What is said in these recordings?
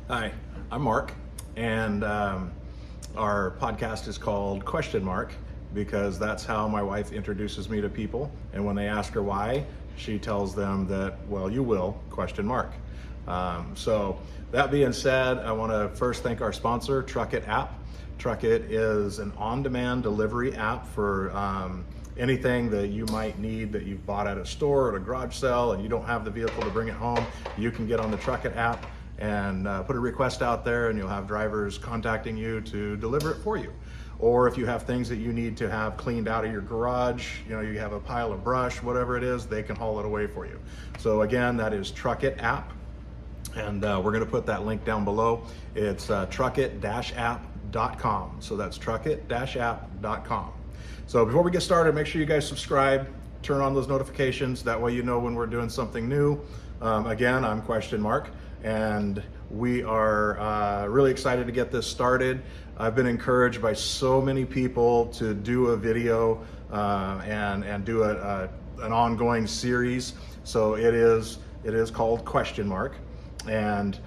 Hi, I'm Mark, and our podcast is called Question Mark because that's how my wife introduces me to people. And when they ask her why, she tells them that, well, you will, question mark. So that being said, I want to first thank our sponsor, Truckit app. Truckit is an on-demand delivery app for anything that you might need that you've bought at a store or at a garage sale and you don't have the vehicle to bring it home. You can get on the Truckit app and put a request out there, and you'll have drivers contacting you to deliver it for you. Or if you have things that you need to have cleaned out of your garage, you have a pile of brush, whatever it is, they can haul it away for you. So again, that is Truckit app, and we're going to put that link down below. It's truckit-app.com. So that's truckit-app.com. So before we get started, make sure you guys subscribe, turn on those notifications. That way you know when we're doing something new. Again, I'm Question Mark, and we are really excited to get this started. I've been encouraged by so many people to do a video and do an ongoing series. So it is called Question Mark, and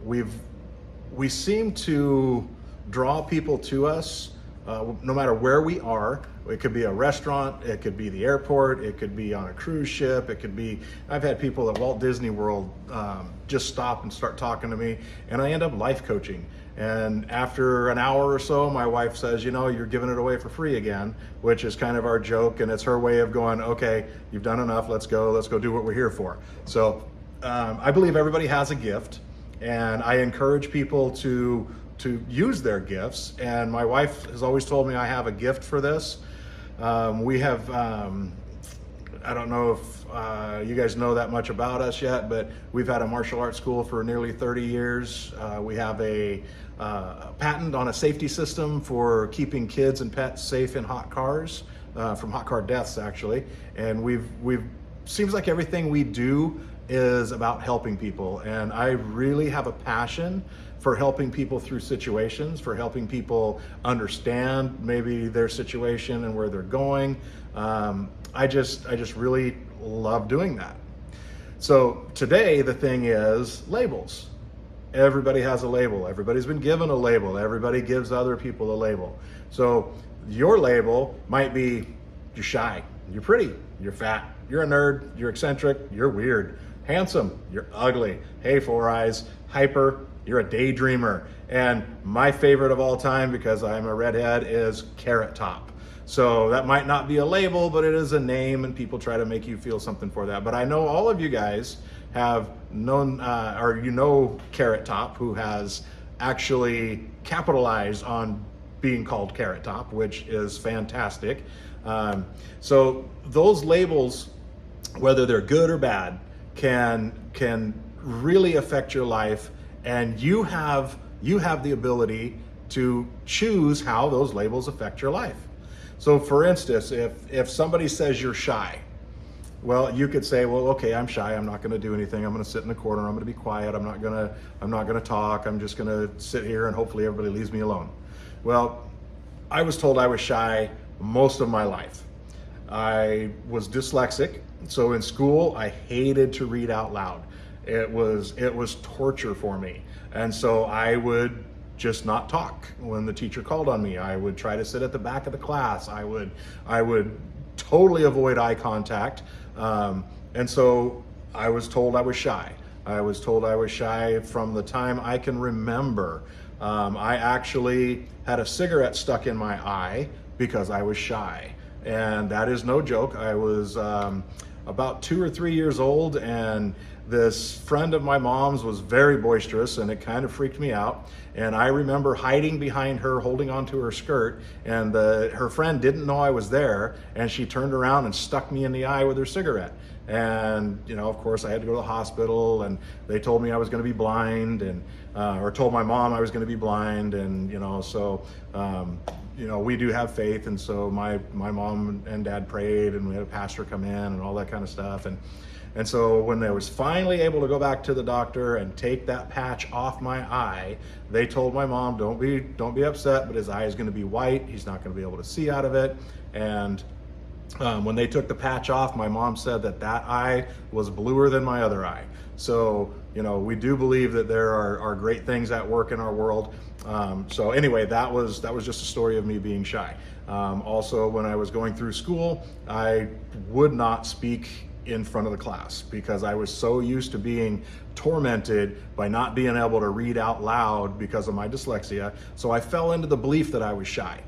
we seem to draw people to us no matter where we are. It could be a restaurant, it could be the airport, it could be on a cruise ship, it could be, I've had people at Walt Disney World just stop and start talking to me, and I end up life coaching. And after an hour or so, my wife says, you're giving it away for free again, which is kind of our joke, and it's her way of going, okay, you've done enough, let's go do what we're here for. So I believe everybody has a gift, and I encourage people to use their gifts. And my wife has always told me I have a gift for this. We have, I don't know if you guys know that much about us yet, but we've had a martial arts school for nearly 30 years. We have a patent on a safety system for keeping kids and pets safe in hot cars, from hot car deaths actually. And we've seems like everything we do is about helping people. And I really have a passion for helping people through situations, for helping people understand maybe their situation and where they're going. I just really love doing that. So today the thing is labels. Everybody has a label. Everybody's been given a label. Everybody gives other people a label. So your label might be, you're shy, you're pretty, you're fat, you're a nerd, you're eccentric, you're weird, handsome, you're ugly, hey, four eyes, hyper, you're a daydreamer. And my favorite of all time, because I'm a redhead, is Carrot Top. So that might not be a label, but it is a name, and people try to make you feel something for that. But I know all of you guys have known, or Carrot Top, who has actually capitalized on being called Carrot Top, which is fantastic. So those labels, whether they're good or bad, can really affect your life, and you have the ability to choose how those labels affect your life. So for instance, if somebody says you're shy, well, you could say, well, okay, I'm shy, I'm not gonna do anything, I'm gonna sit in the corner, I'm gonna be quiet, I'm not gonna talk, I'm just gonna sit here and hopefully everybody leaves me alone. Well, I was told I was shy most of my life. I was dyslexic, so in school I hated to read out loud. It was torture for me. And so I would just not talk when the teacher called on me. I would try to sit at the back of the class. I would totally avoid eye contact. And so I was told I was shy. I was told I was shy from the time I can remember. I actually had a cigarette stuck in my eye because I was shy. And that is no joke. I was about 2 or 3 years old, and this friend of my mom's was very boisterous, and it kind of freaked me out. And I remember hiding behind her, holding onto her skirt, and her friend didn't know I was there, and she turned around and stuck me in the eye with her cigarette. And of course I had to go to the hospital, and they told me I was going to be blind, and or told my mom I was going to be blind, and so we do have faith, and so my mom and dad prayed, and we had a pastor come in and all that kind of stuff. And so when I was finally able to go back to the doctor and take that patch off my eye, they told my mom, don't be upset, but his eye is going to be white. He's not going to be able to see out of it. And when they took the patch off, my mom said that eye was bluer than my other eye. So, we do believe that there are great things at work in our world. So anyway, that was just a story of me being shy. Also, when I was going through school, I would not speak in front of the class because I was so used to being tormented by not being able to read out loud because of my dyslexia. So I fell into the belief that I was shy.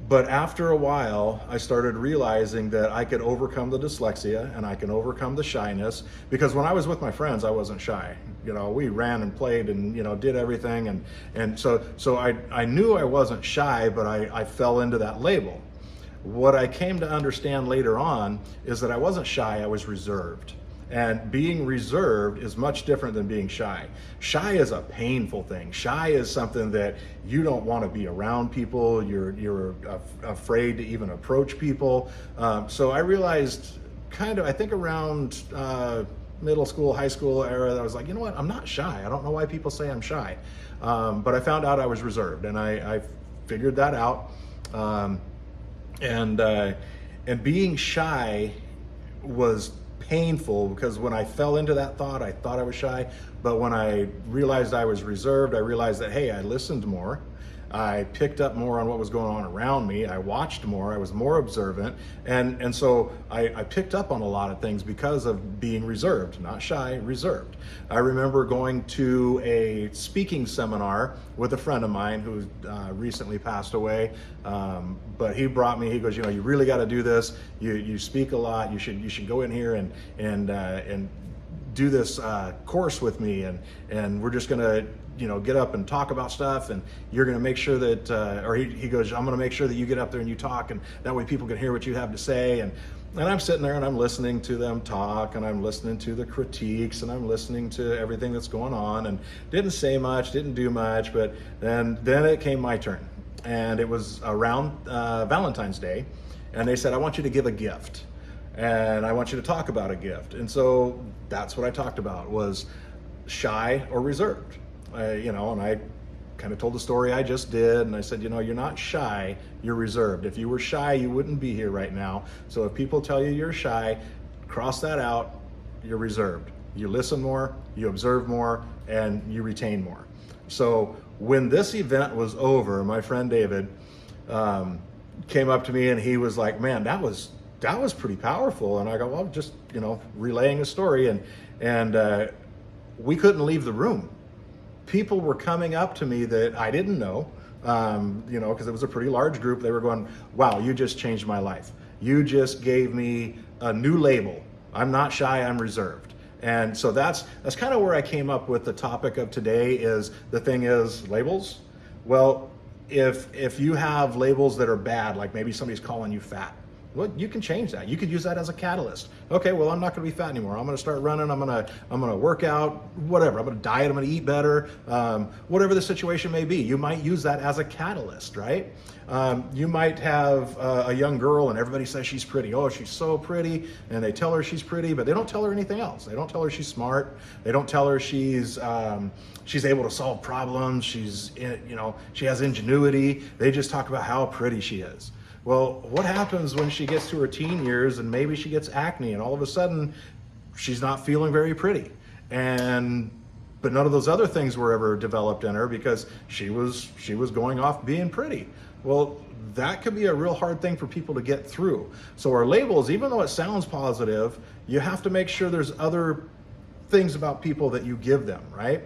But after a while, I started realizing that I could overcome the dyslexia and I can overcome the shyness, because when I was with my friends, I wasn't shy. We ran and played and, did everything. And so I knew I wasn't shy, but I fell into that label. What I came to understand later on is that I wasn't shy, I was reserved. And being reserved is much different than being shy. Shy is a painful thing. Shy is something that you don't want to be around people. You're afraid to even approach people. So I realized I think around middle school, high school era, I was like, you know what? I'm not shy. I don't know why people say I'm shy. But I found out I was reserved, and I figured that out. And being shy was painful because when I fell into that thought, I thought I was shy. But when I realized I was reserved, I realized that, hey, I listened more. I picked up more on what was going on around me. I watched more. I was more observant. And so I picked up on a lot of things because of being reserved, not shy, reserved. I remember going to a speaking seminar with a friend of mine who recently passed away. But he brought me, he goes, you really got to do this. You speak a lot. You should go in here and do this course with me. And we're just going to get up and talk about stuff, and you're going to make sure that, or he goes, I'm going to make sure that you get up there and you talk, and that way people can hear what you have to say. And I'm sitting there and I'm listening to them talk, and I'm listening to the critiques, and I'm listening to everything that's going on, and didn't say much, didn't do much. But then it came my turn, and it was around Valentine's Day, and they said, I want you to give a gift, and I want you to talk about a gift. And so that's what I talked about, was shy or reserved. And I kind of told the story I just did, and I said, you're not shy, you're reserved. If you were shy, you wouldn't be here right now. So if people tell you you're shy, cross that out, you're reserved. You listen more, you observe more, and you retain more. So when this event was over, my friend David came up to me and he was like, man, that was pretty powerful. And I go, well, just, relaying a story. And we couldn't leave the room. People were coming up to me that I didn't know, because it was a pretty large group. They were going, wow, you just changed my life. You just gave me a new label. I'm not shy, I'm reserved. And so that's kind of where I came up with the topic of today. Is the thing is labels. Well, if you have labels that are bad, like maybe somebody's calling you fat, well, you can change that. You could use that as a catalyst. Okay, well, I'm not going to be fat anymore. I'm going to start running. I'm going to work out. Whatever. I'm going to diet. I'm going to eat better. Whatever the situation may be, you might use that as a catalyst, right? You might have a young girl and everybody says she's pretty. Oh, she's so pretty, and they tell her she's pretty, but they don't tell her anything else. They don't tell her she's smart. They don't tell her she's able to solve problems. She has ingenuity. They just talk about how pretty she is. Well, what happens when she gets to her teen years and maybe she gets acne and all of a sudden she's not feeling very pretty? But none of those other things were ever developed in her because she was going off being pretty. Well, that could be a real hard thing for people to get through. So our labels, even though it sounds positive, you have to make sure there's other things about people that you give them, right?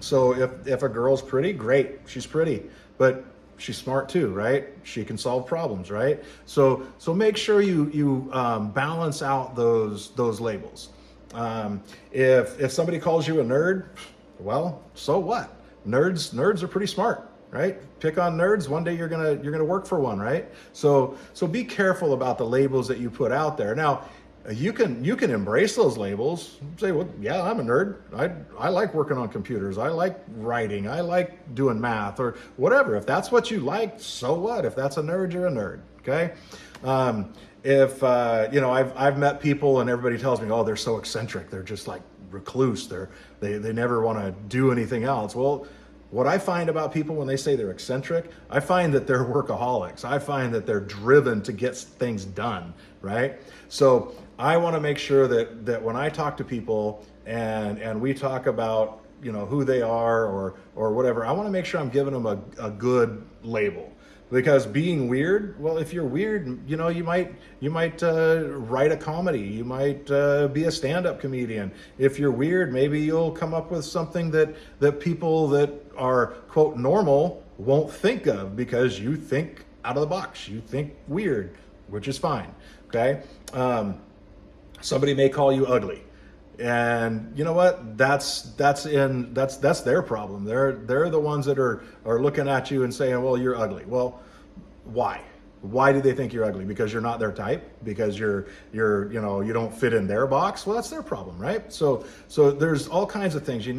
So if a girl's pretty, great, she's pretty, but she's smart too, right? She can solve problems, right? So make sure you balance out those labels. If somebody calls you a nerd, well, so what? Nerds are pretty smart, right? Pick on nerds. One day you're gonna work for one, right? So be careful about the labels that you put out there. Now, you can embrace those labels. Say, well, yeah, I'm a nerd. I like working on computers. I like writing. I like doing math or whatever. If that's what you like, so what? If that's a nerd, you're a nerd. Okay. I've met people and everybody tells me, oh, they're so eccentric. They're just like recluse. They never want to do anything else. Well, what I find about people when they say they're eccentric, I find that they're workaholics. I find that they're driven to get things done, right? So I want to make sure that when I talk to people and we talk about, who they are or whatever, I want to make sure I'm giving them a good label. Because being weird, well, if you're weird, you might write a comedy, you might be a stand-up comedian. If you're weird, maybe you'll come up with something that people that are quote normal won't think of, because you think out of the box, you think weird, which is fine. Okay. Somebody may call you ugly, and you know what? That's their problem. They're the ones that are looking at you and saying, "Well, you're ugly." Well, why? Why do they think you're ugly? Because you're not their type? Because you don't fit in their box? Well, that's their problem, right? So there's all kinds of things. You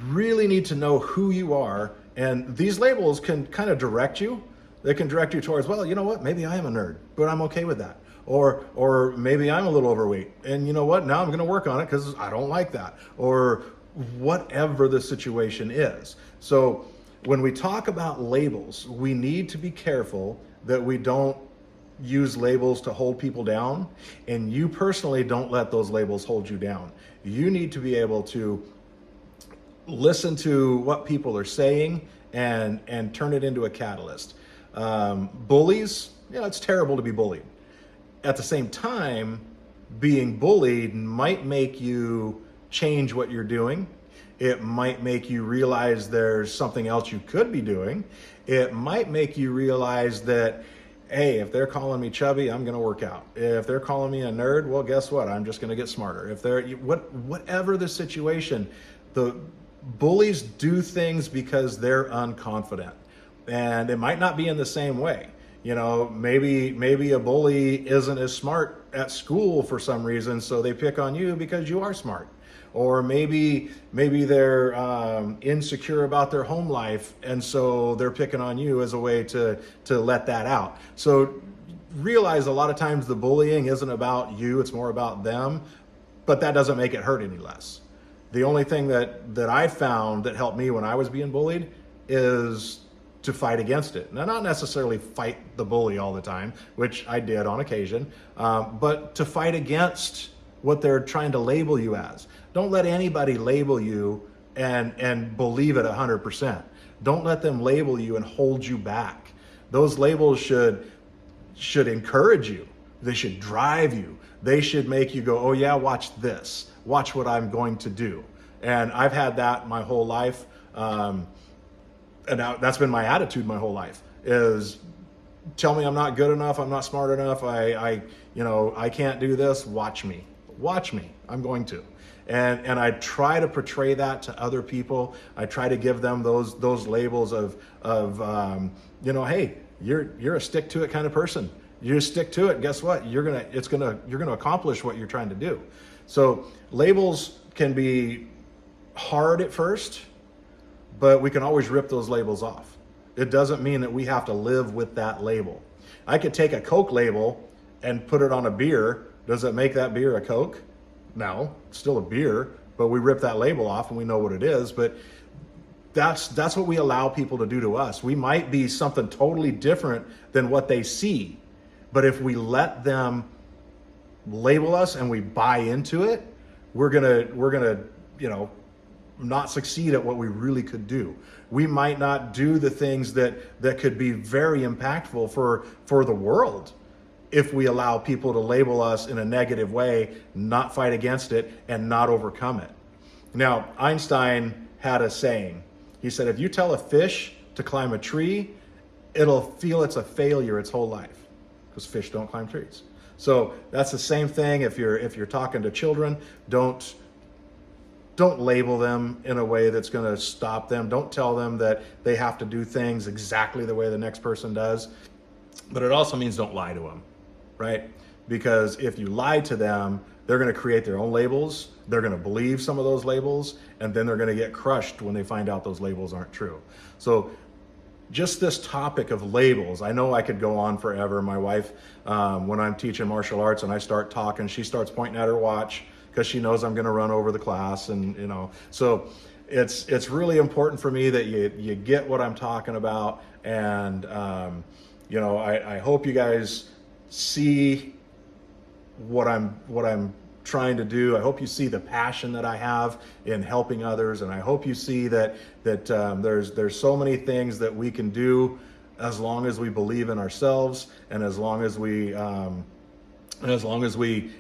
really need to know who you are, and these labels can kind of direct you. They can direct you towards, well, you know what? Maybe I am a nerd, but I'm okay with that. Or maybe I'm a little overweight, and you know what? Now I'm going to work on it because I don't like that. Or whatever the situation is. So when we talk about labels, we need to be careful that we don't use labels to hold people down, and you personally don't let those labels hold you down. You need to be able to listen to what people are saying and turn it into a catalyst. Bullies, it's terrible to be bullied. At the same time, being bullied might make you change what you're doing. It might make you realize there's something else you could be doing. It might make you realize that, hey, if they're calling me chubby, I'm going to work out. If they're calling me a nerd, well, guess what? I'm just going to get smarter. If whatever the situation, the bullies do things because they're unconfident, and it might not be in the same way. Maybe a bully isn't as smart at school for some reason, so they pick on you because you are smart. Or maybe they're insecure about their home life, and so they're picking on you as a way to let that out. So realize a lot of times the bullying isn't about you, it's more about them, but that doesn't make it hurt any less. The only thing that I found that helped me when I was being bullied is to fight against it. Now, not necessarily fight the bully all the time, which I did on occasion, but to fight against what they're trying to label you as. Don't let anybody label you and believe it 100%. Don't let them label you and hold you back. Those labels should encourage you. They should drive you. They should make you go, oh yeah, watch this. Watch what I'm going to do. And I've had that my whole life. And that's been my attitude my whole life, is tell me I'm not good enough, I'm not smart enough, I can't do this, watch me, I'm going to. And I try to portray that to other people. I try to give them those labels of hey, you're a stick to it kind of person. You stick to it, guess what? You're gonna accomplish what you're trying to do. So labels can be hard at first, but we can always rip those labels off. It doesn't mean that we have to live with that label. I could take a Coke label and put it on a beer. Does it make that beer a Coke? No, it's still a beer, but we rip that label off and we know what it is. But that's what we allow people to do to us. We might be something totally different than what they see, but if we let them label us and we buy into it, we're gonna not succeed at what we really could do. We might not do the things that could be very impactful for the world if we allow people to label us in a negative way, not fight against it, and not overcome it. Now, Einstein had a saying. He said, if you tell a fish to climb a tree, it'll feel it's a failure its whole life, because fish don't climb trees. So that's the same thing if you're talking to children. Don't label them in a way that's going to stop them. Don't tell them that they have to do things exactly the way the next person does. But it also means don't lie to them, right? Because if you lie to them, they're going to create their own labels. They're going to believe some of those labels, and then they're going to get crushed when they find out those labels aren't true. So just this topic of labels, I know I could go on forever. My wife, when I'm teaching martial arts and I start talking, she starts pointing at her watch, because she knows I'm going to run over the class, and so it's really important for me that you get what I'm talking about, and I hope you guys see what I'm trying to do. I hope you see the passion that I have in helping others, and I hope you see that there's so many things that we can do as long as we believe in ourselves, and as long as we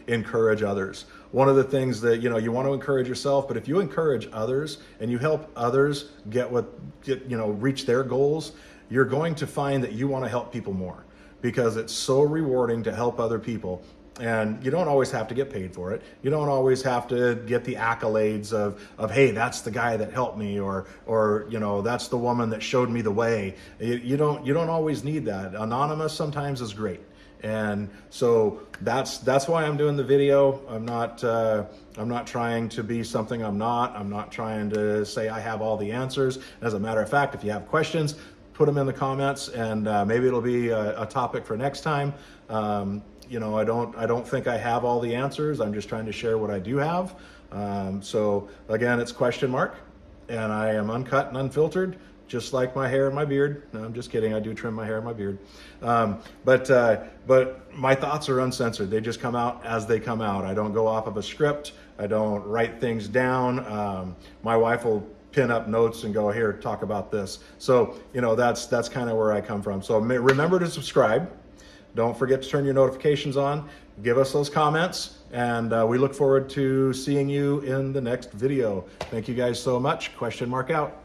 encourage others. One of the things that, you know, you want to encourage yourself, but if you encourage others and you help others reach their goals, you're going to find that you want to help people more, because it's so rewarding to help other people. And you don't always have to get paid for it. You don't always have to get the accolades of hey, that's the guy that helped me, or you know, that's the woman that showed me the way. You don't always need that. Anonymous sometimes is great. And so that's why I'm doing the video. I'm not trying to be something I'm not. I'm not trying to say I have all the answers. As a matter of fact, if you have questions, put them in the comments, and maybe it'll be a topic for next time. You know, I don't think I have all the answers. I'm just trying to share what I do have. So again, it's question mark, and I am uncut and unfiltered, just like my hair and my beard. No, I'm just kidding. I do trim my hair and my beard. But my thoughts are uncensored. They just come out as they come out. I don't go off of a script. I don't write things down. My wife will pin up notes and go, here, talk about this. So, you know, that's kind of where I come from. So remember to subscribe. Don't forget to turn your notifications on. Give us those comments, and we look forward to seeing you in the next video. Thank you guys so much. Question mark out.